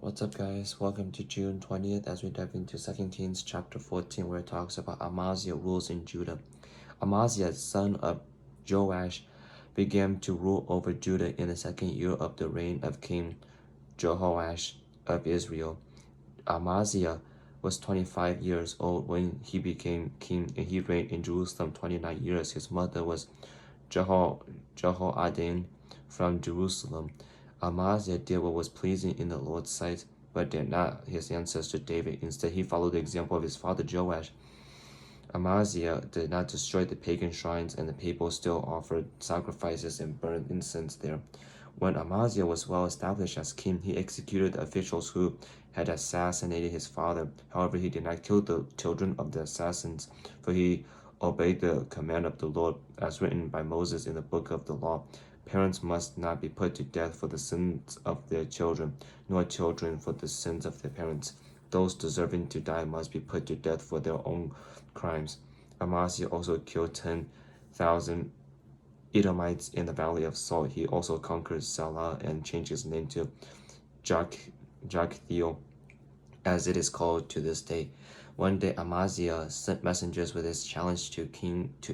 What's up, guys? Welcome to June 20th as we dive into 2 Kings chapter 14, where it talks about Amaziah rules in Judah. Amaziah, son of Joash, began to rule over Judah in the second year of the reign of King Jehoash of Israel. Amaziah was 25 years old when he became king, and he reigned in Jerusalem 29 years. His mother was Jehoadin from Jerusalem. Amaziah did what was pleasing in the Lord's sight, but did not his ancestor David. Instead, he followed the example of his father Joash. Amaziah did not destroy the pagan shrines, and the people still offered sacrifices and burned incense there. When Amaziah was well established as king, he executed the officials who had assassinated his father. However, he did not kill the children of the assassins, for he obeyed the command of the Lord, as written by Moses in the book of the law. Parents must not be put to death for the sins of their children, nor children for the sins of their parents. Those deserving to die must be put to death for their own crimes. Amaziah also killed 10,000 Edomites in the valley of Salt. He also conquered Salah and changed his name to Joktheel, as it is called to this day. One day Amaziah sent messengers with his challenge to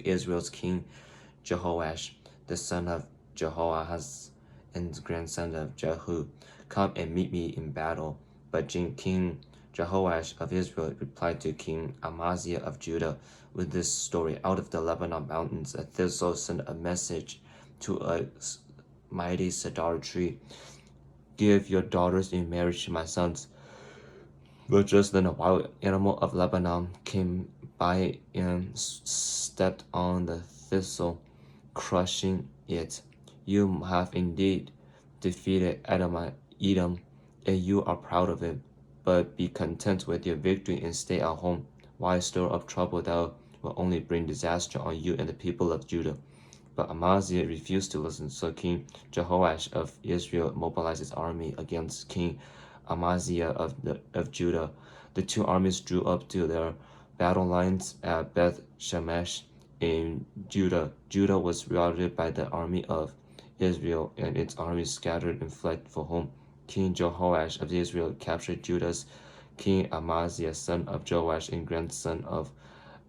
Israel's king Jehoash, the son of Jehoahaz and grandson of Jehu. Come and meet me in battle. But King Jehoash of Israel replied to King Amaziah of Judah with this story. Out of the Lebanon mountains, a thistle sent a message to a mighty cedar tree. Give your daughters in marriage to my sons. But just then a wild animal of Lebanon came by and stepped on the thistle, crushing it. You have indeed defeated Edom, and you are proud of it. But be content with your victory and stay at home. Why stir up trouble that will only bring disaster on you and the people of Judah? But Amaziah refused to listen, so King Jehoash of Israel mobilized his army against King Amaziah of Judah. The two armies drew up to their battle lines at Beth Shemesh in Judah. Judah was routed by the army of Israel, and its armies scattered and fled for home. King Jehoash of Israel captured Judah's King Amaziah, son of Joash and grandson of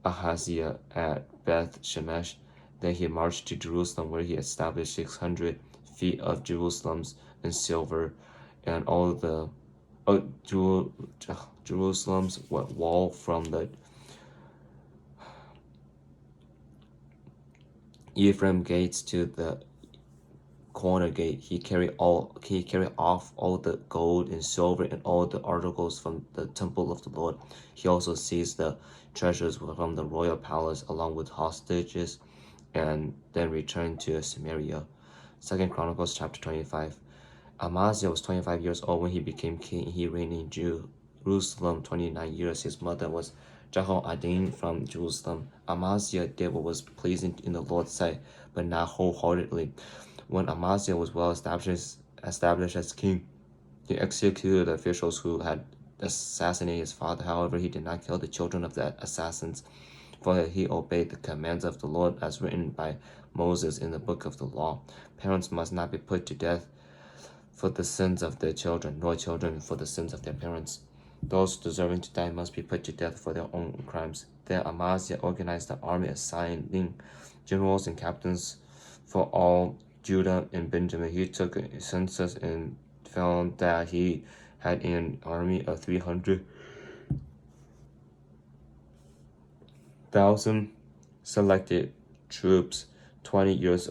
Ahaziah, at Beth Shemesh. Then he marched to Jerusalem, where he established 600 feet of Jerusalem's in silver, and all the Jerusalem's wall from the Ephraim gates to the corner gate. He carried off all the gold and silver and all the articles from the temple of the Lord. He also seized the treasures from the royal palace along with hostages, and then returned to Samaria. 2 Chronicles chapter 25. Amaziah was 25 years old when he became king. He reigned in Jerusalem 29 years. His mother was Jehoadin from Jerusalem. Amaziah did what was pleasing in the Lord's sight, but not wholeheartedly. When Amaziah was well established as king, he executed the officials who had assassinated his father. However, he did not kill the children of the assassins, for he obeyed the commands of the Lord as written by Moses in the book of the law. Parents must not be put to death for the sins of their children, nor children for the sins of their parents. Those deserving to die must be put to death for their own crimes. Then Amaziah organized the army, assigning generals and captains for all Judah and Benjamin. He took a census and found that he had an army of 300,000 selected troops, 20 years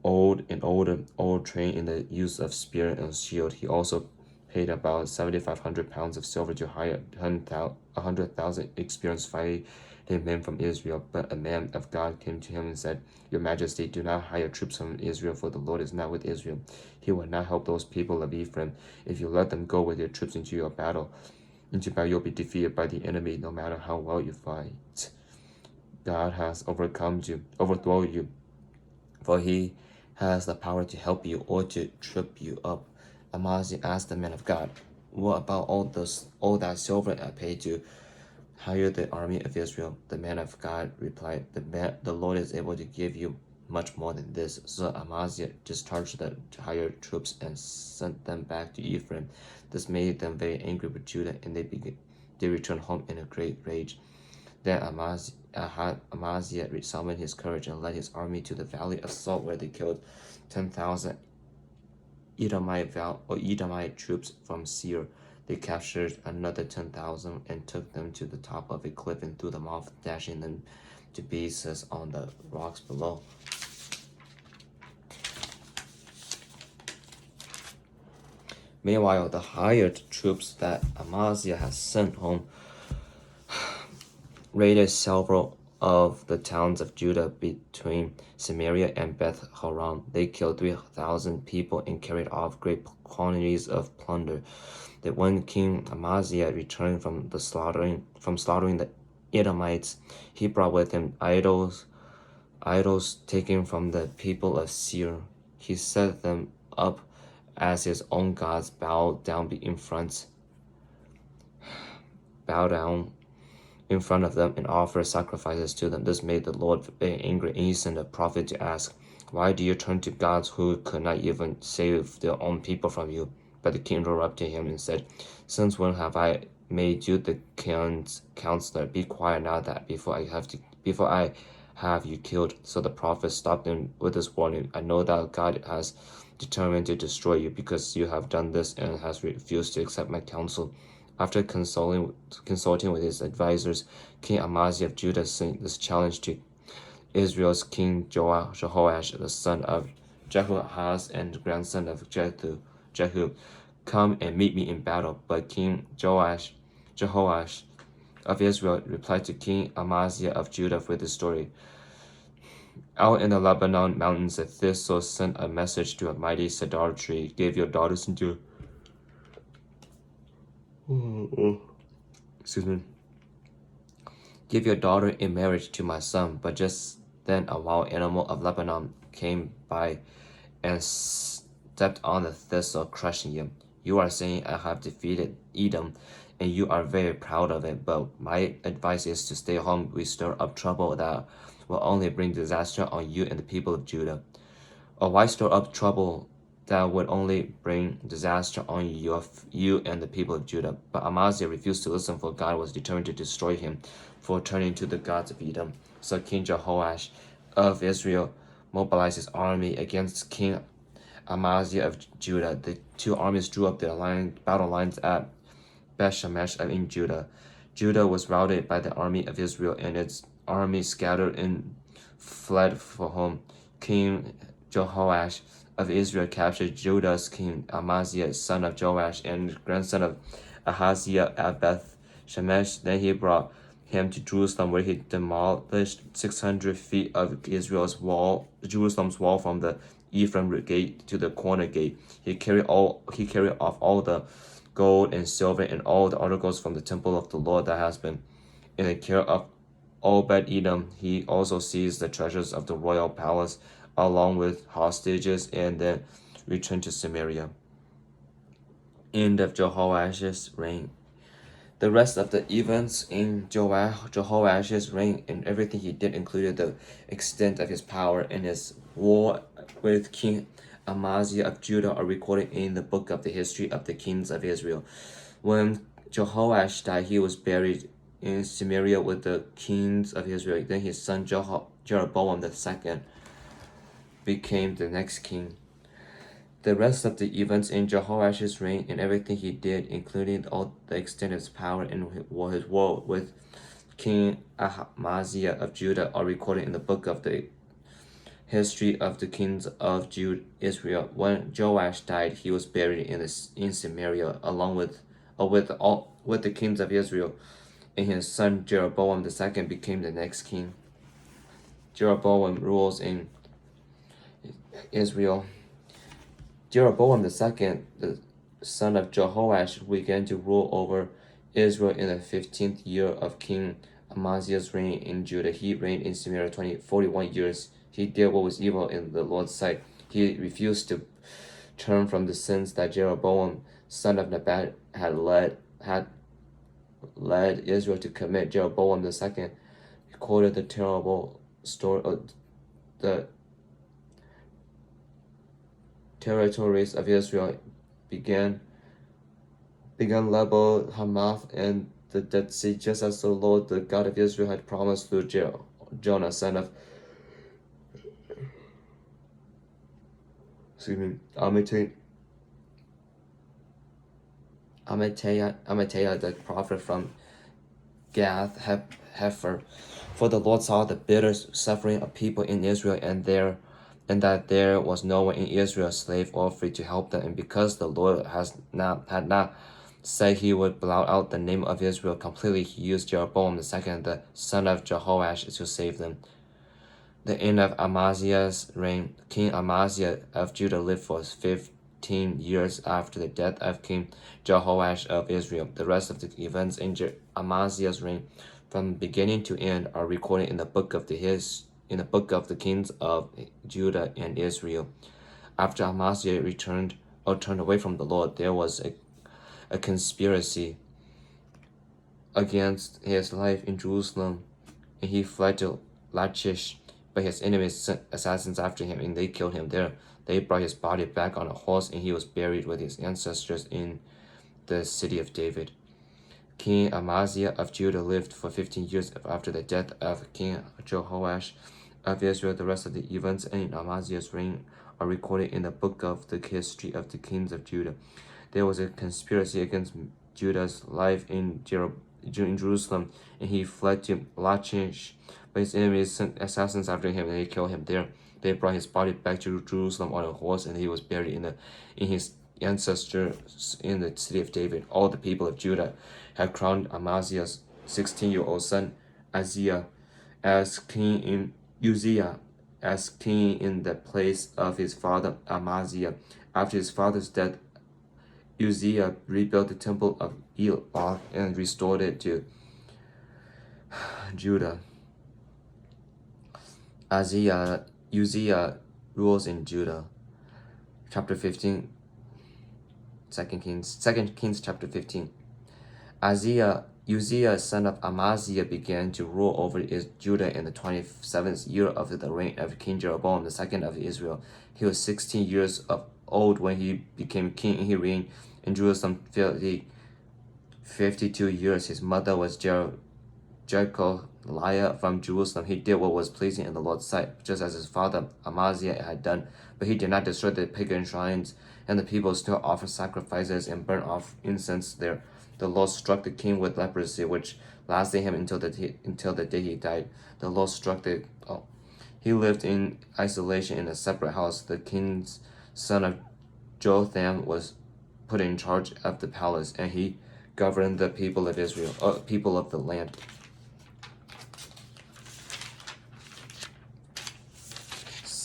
old and older, all trained in the use of spear and shield. He also paid about 7,500 pounds of silver to hire 100,000 experienced fighting men from Israel. But a man of God came to him and said, Your Majesty, do not hire troops from Israel, for the Lord is not with Israel. He will not help those people of Ephraim. If you let them go with your troops into battle, you'll be defeated by the enemy, no matter how well you fight. God has overthrown you, for he has the power to help you or to trip you up. Amaziah asked the man of God, What about all that silver I paid to hire the army of Israel? The man of God replied, The Lord is able to give you much more than this. So Amaziah discharged the hired troops and sent them back to Ephraim. This made them very angry with Judah, and they returned home in a great rage. Then Amaziah summoned his courage and led his army to the valley of Salt, where they killed 10,000 Edomite troops from Seir. They captured another 10,000 and took them to the top of a cliff and threw them off, dashing them to pieces on the rocks below. Meanwhile, the hired troops that Amaziah had sent home raided several of the towns of Judah between Samaria and Beth Horon. They killed 3,000 people and carried off great quantities of plunder. That when King Amaziah returned from slaughtering the Edomites, he brought with him idols taken from the people of Seir. He set them up as his own gods, bowed down in front of them and offer sacrifices to them. This made the Lord very angry, and he sent a prophet to ask, "Why do you turn to gods who could not even save their own people from you?" But the king interrupted him and said, "Since when have I made you the king's counselor? Be quiet now, that before I have you killed." So the prophet stopped him with this warning, "I know that God has determined to destroy you because you have done this and has refused to accept my counsel." After consulting with his advisors, King Amaziah of Judah sent this challenge to Israel's king Jehoash, the son of Jehoahaz and grandson of Jehu, "Come and meet me in battle." But King Jehoash of Israel replied to King Amaziah of Judah with this story. "Out in the Lebanon mountains, a thistle sent a message to a mighty cedar tree, gave your daughters into Give your daughter in marriage to my son." But just then a wild animal of Lebanon came by and stepped on the thistle, crushing him. "You are saying I have defeated Edom, and you are very proud of it, but my advice is to stay home. We stir up trouble that will only bring disaster on you and the people of Judah." "Or why stir up trouble that would only bring disaster on you and the people of Judah?" But Amaziah refused to listen, for God was determined to destroy him for turning to the gods of Edom. So King Jehoash of Israel mobilized his army against King Amaziah of Judah. The two armies drew up their battle lines at Beth-Shemesh in Judah. Judah was routed by the army of Israel, and its army scattered and fled for home. King Jehoash of Israel captured Judah's king Amaziah, son of Joash and grandson of Ahaziah, at Beth-Shemesh. Then he brought him to Jerusalem, where he demolished 600 feet of Jerusalem's wall from the Ephraim gate to the corner gate. He carried off all the gold and silver and all the articles from the temple of the Lord that has been in the care of Obed-Edom. He also seized the treasures of the royal palace along with hostages, and then returned to Samaria. End of Jehoash's reign. The rest of the events in Jehoash's reign and everything he did included the extent of his power and his war with King Amaziah of Judah are recorded in the book of the history of the kings of Israel. When Jehoash died, he was buried in Samaria with the kings of Israel. Then his son Jeroboam II became the next king. The rest of the events in Jehoash's reign and everything he did, including all the extent of his power and his war with King Amaziah of Judah, are recorded in the book of the history of the kings of Israel. When Joash died, he was buried in Samaria along with the kings of Israel, and his son Jeroboam II became the next king. Jeroboam rules in Israel. Jeroboam II, the son of Jehoash, began to rule over Israel in the 15th year of King Amaziah's reign in Judah. He reigned in Samaria 41 years. He did what was evil in the Lord's sight. He refused to turn from the sins that Jeroboam, son of Nebat, had led Israel to commit. Jeroboam II quoted the terrible story of the territories of Israel began level Hamath and the Dead Sea, just as the Lord, the God of Israel, had promised through Jonah, son of Amittai, the prophet from Gath Hefer. For the Lord saw the bitter suffering of people in Israel, and that there was no one in Israel, slave or free, to help them. And because the Lord had not said he would blot out the name of Israel completely, he used Jeroboam the second, the son of Jehoash, to save them. The end of Amaziah's reign. King Amaziah of Judah lived for 15 years after the death of King Jehoash of Israel. The rest of the events in Amaziah's reign, from beginning to end, are recorded in the book of the kings of Judah and Israel. After Amaziah turned away from the Lord, there was a conspiracy against his life in Jerusalem, and he fled to Lachish. But his enemies sent assassins after him, and they killed him there. They brought his body back on a horse, and he was buried with his ancestors in the city of David. King Amaziah of Judah lived for 15 years after the death of King Jehoash of Israel. The rest of the events in Amaziah's reign are recorded in the book of the history of the kings of Judah. There was a conspiracy against Judah's life in Jerusalem, and he fled to Lachish. But his enemies sent assassins after him, and they killed him there. They brought his body back to Jerusalem on a horse, and he was buried in his ancestors in the city of David. All the people of Judah had crowned Amaziah's 16-year-old son Uzziah as king in the place of his father Amaziah. After his father's death, Uzziah rebuilt the temple of Elah and restored it to Judah. Uzziah rules in Judah. Chapter 15. 2 Kings chapter 15. Uzziah, son of Amaziah, began to rule over Judah in the 27th year of the reign of King Jeroboam the second of Israel. He was 16 years old when he became king, and he reigned in Jerusalem 52 years. His mother was Jecoliah from Jerusalem. He did what was pleasing in the Lord's sight, just as his father Amaziah had done. But he did not destroy the pagan shrines, and the people still offered sacrifices and burnt off incense there. The Lord struck the king with leprosy, which lasted him until the day he died. The Lord struck He lived in isolation in a separate house. The king's son of Jotham was put in charge of the palace, and he governed the people of Israel, people of the land.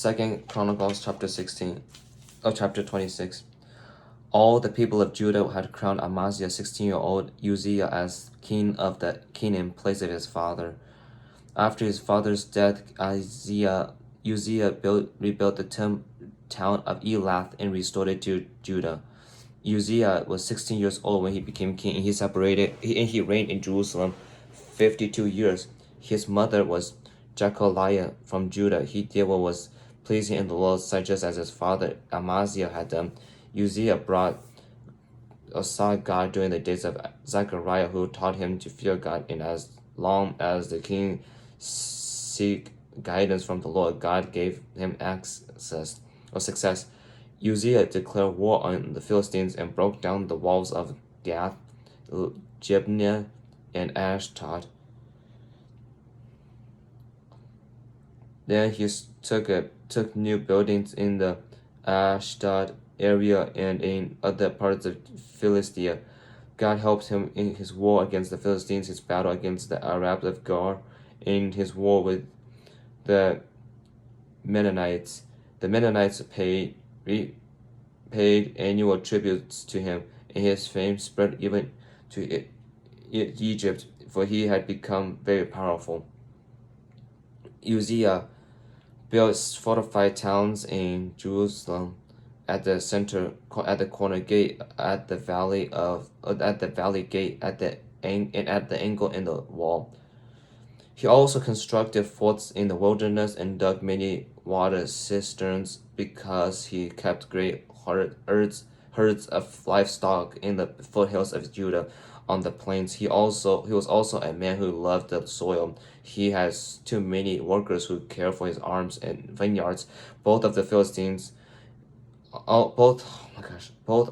2 Chronicles chapter 26. All the people of Judah had crowned Amaziah, 16-year-old Uzziah, as king of the king in place of his father. After his father's death, Uzziah rebuilt the town of Elath and restored it to Judah. Uzziah was 16 years old when he became king, and he reigned in Jerusalem 52 years. His mother was Jecoliah from Judah. He did what was pleasing in the Lord's sight, just as his father Amaziah had done. Uzziah sought God during the days of Zechariah, who taught him to fear God, and as long as the king seek guidance from the Lord, God gave him success. Uzziah declared war on the Philistines and broke down the walls of Gath, Jabneh, and Ashdod. Then he took new buildings in the Ashdod area and in other parts of Philistia. God helped him in his war against the Philistines, his battle against the Arabs of Gar, in his war with the Mennonites. The Mennonites paid annual tributes to him, and his fame spread even to Egypt, for he had become very powerful. Uzziah built fortified towns in Jerusalem, at the corner gate, at the valley gate, at the angle in the wall. He also constructed forts in the wilderness and dug many water cisterns because he kept great herds of livestock in the foothills of Judah on the plains. He was also a man who loved the soil. He has too many workers who care for his arms and vineyards. Both of the Philistines, both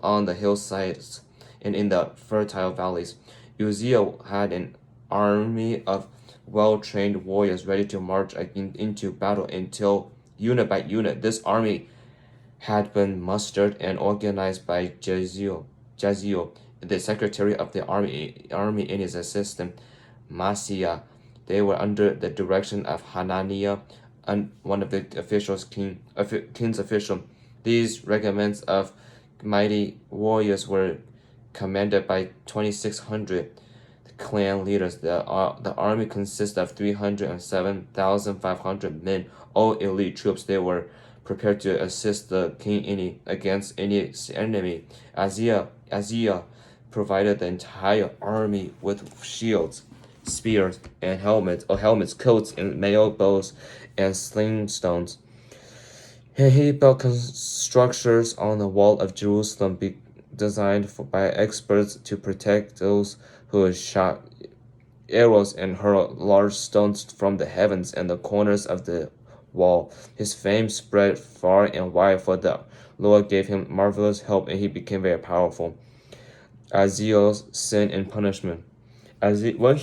on the hillsides and in the fertile valleys. Uzziah had an army of well-trained warriors ready to march into battle until unit by unit. This army had been mustered and organized by Jaziel, the secretary of the army and his assistant Masiah. They were under the direction of Hananiah, and one of the king's officials. These regiments of mighty warriors were commanded by 2,600 clan leaders. The army consists of 307,500 men, all elite troops. They were prepared to assist the king against any enemy. Azia provided the entire army with shields, spears, and helmets, coats, and mail bows, and sling stones. He built structures on the wall of Jerusalem designed by experts to protect those who shot arrows and hurled large stones from the heavens and the corners of the wall. His fame spread far and wide, for the Lord gave him marvelous help, and he became very powerful. Aziel's sin and punishment. When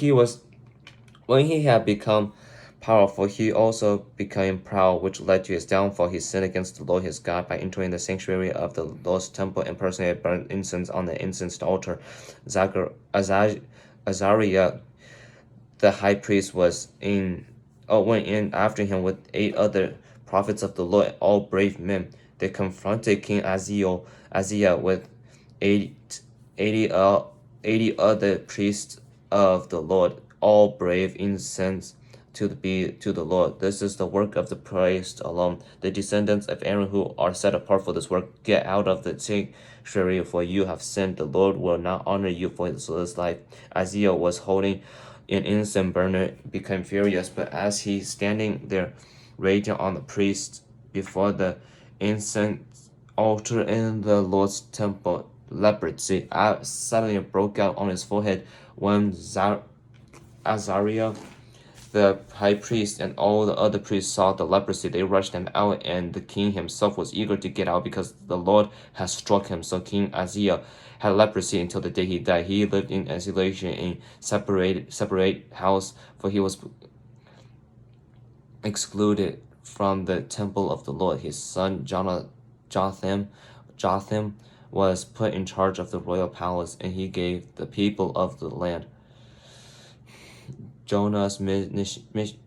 he had become powerful, he also became proud, which led to his downfall. He sinned against the Lord his God by entering the sanctuary of the Lord's temple and personally burned incense on the incense altar. Azariah, the high priest, went in after him with 8 other prophets of the Lord, all brave men. They confronted King Azariah with 80 other priests of the Lord, all brave incense to the Lord. This is the work of the priest alone. The descendants of Aaron who are set apart for this work, get out of the sanctuary, for you have sinned. The Lord will not honor you for this life. Azariah was holding an incense burner, became furious, but as he standing there raging on the priest before the incense altar in the Lord's temple, leprosy suddenly broke out on his forehead. When Azariah, the high priest, and all the other priests saw the leprosy, they rushed him out, and the king himself was eager to get out because the Lord had struck him. So King Azariah had leprosy until the day he died. He lived in isolation in separate house, for he was excluded from the temple of the Lord. His son Jotham was put in charge of the royal palace, and he gave the people of the land. Jonah's ministry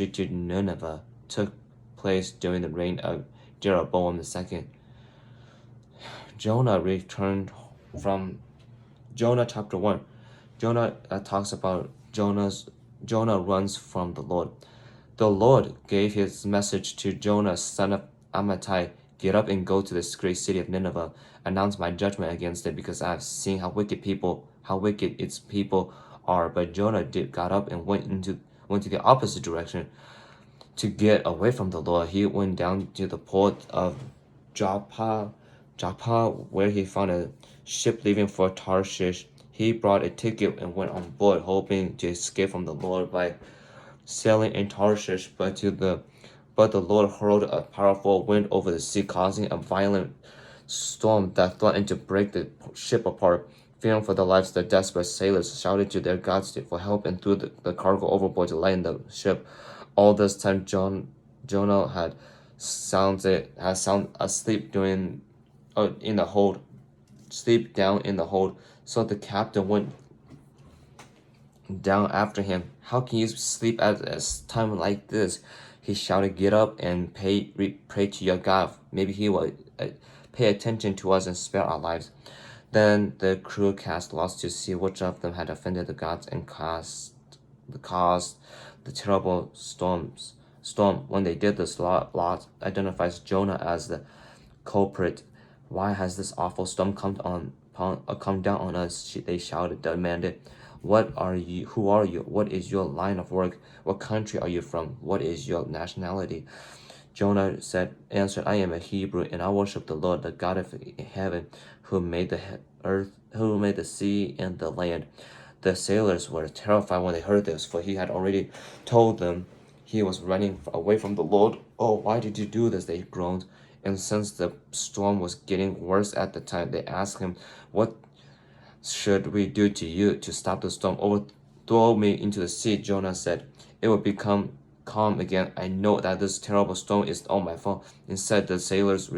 to Nineveh took place during the reign of Jeroboam II. Jonah returned from Jonah chapter 1. Jonah talks about Jonah runs from the Lord. The Lord gave his message to Jonah, son of Amittai. Get up and go to this great city of Nineveh. Announce my judgment against it, because I have seen how wicked its people are. But Jonah got up and went to the opposite direction to get away from the Lord. He went down to the port of Joppa, where he found a ship leaving for Tarshish. He brought a ticket and went on board, hoping to escape from the Lord by sailing in Tarshish. But the Lord hurled a powerful wind over the sea, causing a violent storm that threatened to break the ship apart. Fearing for their lives, the desperate sailors shouted to their gods for help and threw the cargo overboard to lighten the ship. All this time, Jonah had sound asleep in the hold, sleep down in the hold. So the captain went down after him. How can you sleep at a time like this? He shouted, get up and pray to your God. Maybe he will pay attention to us and spare our lives. Then the crew cast lots to see which of them had offended the gods and caused the terrible storm. When they did this, Lot identifies Jonah as the culprit. Why has this awful storm come down on us? They shouted, demanded. What are you? Who are you? What is your line of work? What country are you from? What is your nationality? Jonah answered, I am a Hebrew, and I worship the Lord, the God of heaven, who made the earth, who made the sea and the land. The sailors were terrified when they heard this, for he had already told them he was running away from the Lord. Oh, why did you do this? They groaned. And since the storm was getting worse at the time, they asked him, What should we do to you to stop the storm? Overthrow me into the sea. Jonah said, It will become calm again. I know that this terrible storm is all my fault. Instead, the sailors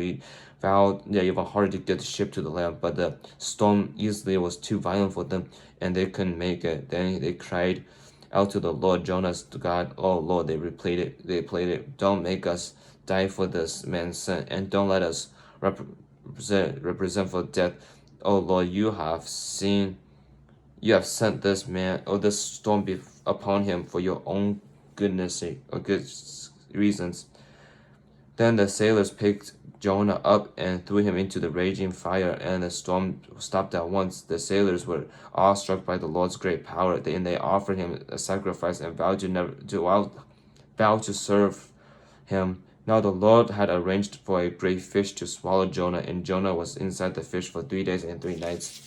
vowed they even harder to get the ship to the land, but the storm easily was too violent for them, and they couldn't make it. Then they cried out to the Lord. Jonah's God, oh Lord, they pleaded, don't make us die for this man's sin, and don't let us represent for death. Oh Lord, you have sent this man or this storm upon him for your own goodness sake or good reasons. Then the sailors picked Jonah up and threw him into the raging fire, and the storm stopped at once. The sailors were awestruck by the Lord's great power, and they offered him a sacrifice and vowed to serve him. Now the Lord had arranged for a great fish to swallow Jonah, and Jonah was inside the fish for 3 days and 3 nights.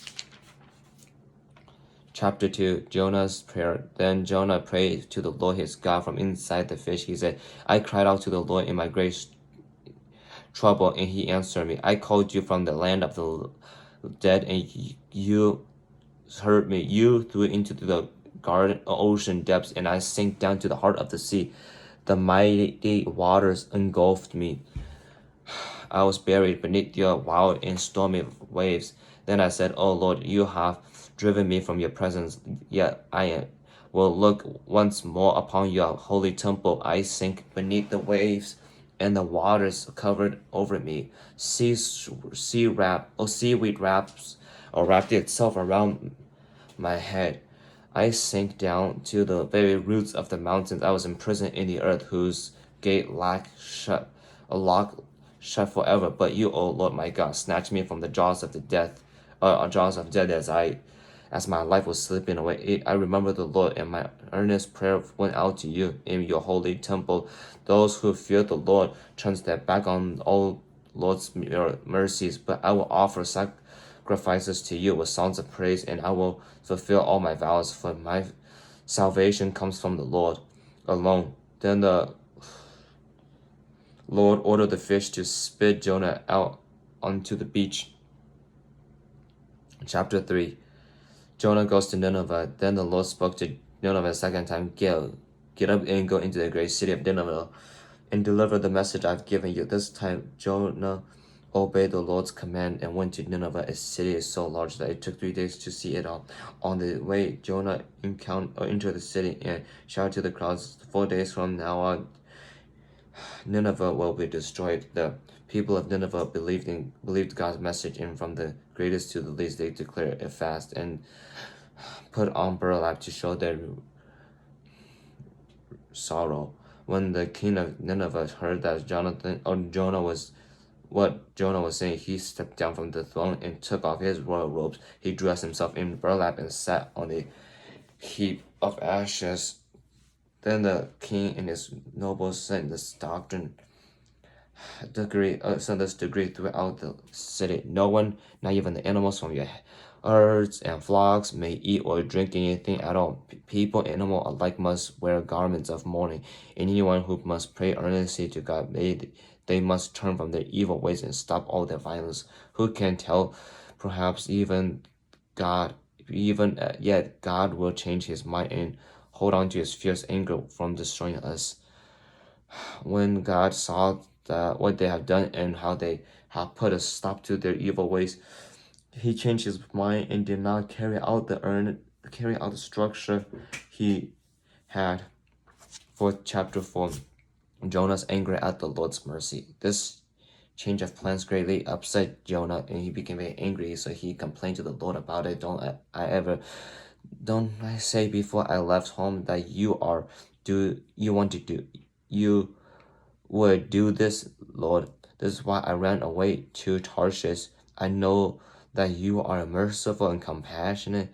Chapter 2, Jonah's prayer. Then Jonah prayed to the Lord his God from inside the fish. He said, I cried out to the Lord in my great trouble, and he answered me. I called you from the land of the dead, and you heard me. You threw into the ocean depths, and I sank down to the heart of the sea. The mighty waters engulfed me. I was buried beneath your wild and stormy waves. Then I said, Oh Lord, you have driven me from your presence, yet I will look once more upon your holy temple. I sank beneath the waves, and the waters covered over me. Seaweed wrapped itself around my head. I sank down to the very roots of the mountains. I was imprisoned in the earth, whose gate locked shut forever. But you, O Lord my God, snatched me from the jaws of death as my life was slipping away. I remember the Lord, and my earnest prayer went out to you in your holy temple. Those who fear the Lord turn their back on all Lord's mercies, but I will offer sacrifices to you with songs of praise, and I will fulfill all my vows, for my salvation comes from the Lord alone. Then the Lord ordered the fish to spit Jonah out onto the beach. Chapter 3, Jonah goes to Nineveh. Then the Lord spoke to Nineveh a second time. Get up and go into the great city of Nineveh and deliver the message I've given you. This time Jonah obeyed the Lord's command and went to Nineveh. A city is so large that it took 3 days to see it all. On the way, Jonah entered the city and shouted to the crowds, 4 days from now on, Nineveh will be destroyed. The people of Nineveh believed God's message, and from the greatest to the least, they declared a fast and put on burlap to show their sorrow. When the king of Nineveh heard that Jonah was saying, he stepped down from the throne and took off his royal robes. He dressed himself in burlap and sat on a heap of ashes. Then the king and his nobles sent this decree throughout the city. No one, not even the animals from your herds and flocks, may eat or drink anything at all. People, animal alike must wear garments of mourning. Anyone who must pray earnestly to God, they must turn from their evil ways and stop all their violence. Who can tell? Perhaps yet God will change his mind and hold on to his fierce anger from destroying us. When God saw what they have done and how they have put a stop to their evil ways, he changed his mind and did not carry out the structure he had. For chapter 4, Jonah's anger at the Lord's mercy. This change of plans greatly upset Jonah, and he became very angry, so he complained to the Lord about it. Don't I say before I left home that you would do this, Lord? This is why I ran away to Tarshish. I know that you are merciful and compassionate,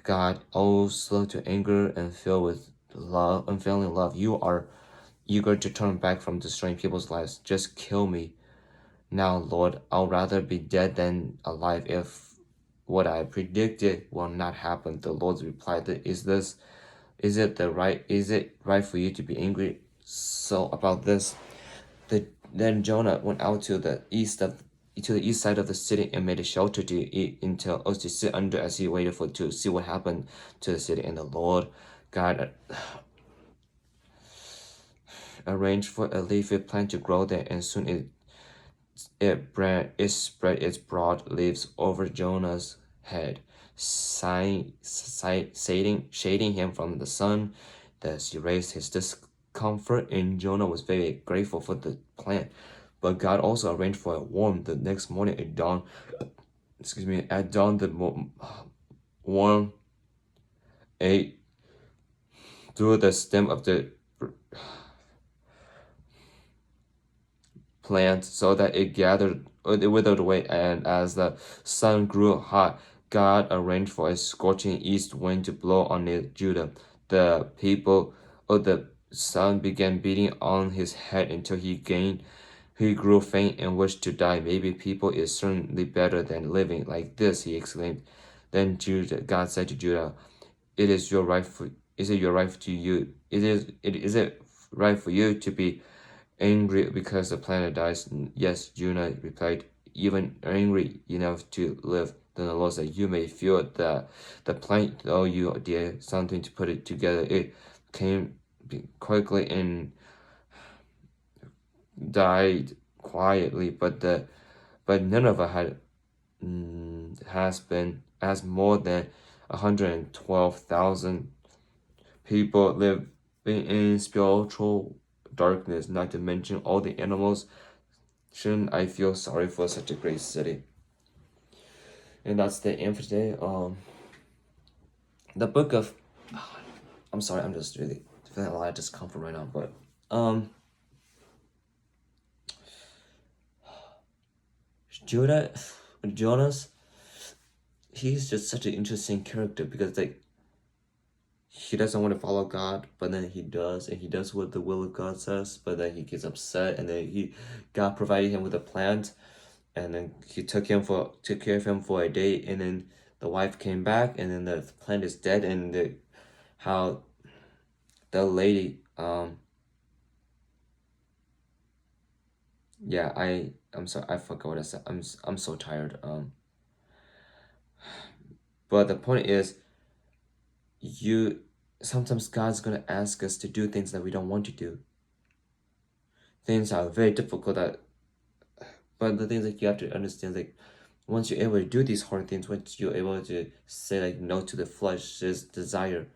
God, slow to anger and filled with unfailing love. You are eager to turn back from destroying people's lives. Just kill me. Now, Lord, I'll rather be dead than alive if what I predicted will not happen. The Lord replied, is it right for you to be angry so about this? Then Jonah went out to the east side of the city and made a shelter to eat until to sit under as he waited to see what happened to the city. And the Lord God arranged for a leafy plant to grow there, and soon it spread its broad leaves over Jonah's head, shading him from the sun. Thus erased his discomfort, and Jonah was very grateful for the plant. But God also arranged for a worm. The next morning at dawn, the worm ate through the stem of the plant so that it withered away, and as the sun grew hot, God arranged for a scorching east wind to blow on Judah. The people of the sun began beating on his head until he grew faint and wished to die. Maybe people is certainly better than living like this, he exclaimed. Then God said to Judah, Is it right for you to be angry because the planet dies? Yes, Jonah replied, even angry enough to live. Then the Lord said, you may feel that the plant, though you did something to put it together, it came quickly and died quietly. But Nineveh has more than 112,000 people living in spiritual darkness, not to mention all the animals. Shouldn't I feel sorry for such a great city? And that's the end for today. The book of I'm sorry, I'm just really feeling a lot of discomfort right now, but Jonas, he's just such an interesting character because he doesn't want to follow God, but then he does, and he does what the will of God says, but then he gets upset, and then God provided him with a plant, and then he took care of him for a day, and then the wife came back, and then the plant is dead, and how the lady yeah, I'm sorry, I forgot what I said. I'm so tired. But the point is, sometimes God's gonna ask us to do things that we don't want to do. Things are very difficult but the things that you have to understand, like once you're able to do these hard things, once you're able to say like no to the flesh's desire,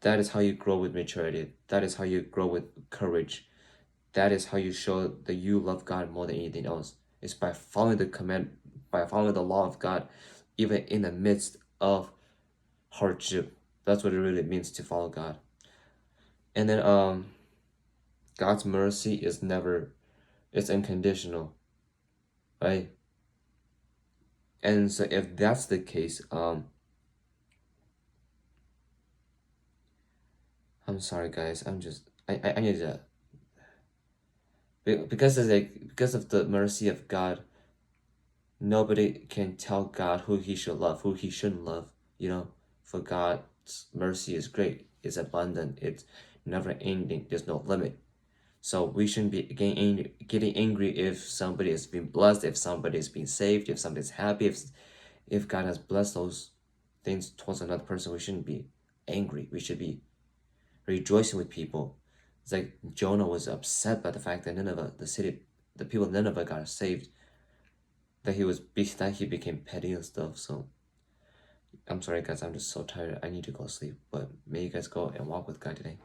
that is how you grow with maturity. That is how you grow with courage. That is how you show that you love God more than anything else. It's by following by following the law of God, even in the midst of hardship. That's what it really means to follow God. And then God's mercy it's unconditional, right? And so if that's the case, I'm sorry guys, I need to, because of the mercy of God, nobody can tell God who he should love, who he shouldn't love, for God's mercy is great, it's abundant, it's never ending, there's no limit. So we shouldn't be getting angry if somebody is being blessed, if somebody is being saved, if somebody's happy, if God has blessed those things towards another person. We shouldn't be angry. We should be rejoicing with people. It's like Jonah was upset by the fact that the people of Nineveh got saved, that he became petty and stuff. So I'm sorry guys, I'm just so tired. I need to go sleep. But may you guys go and walk with God today.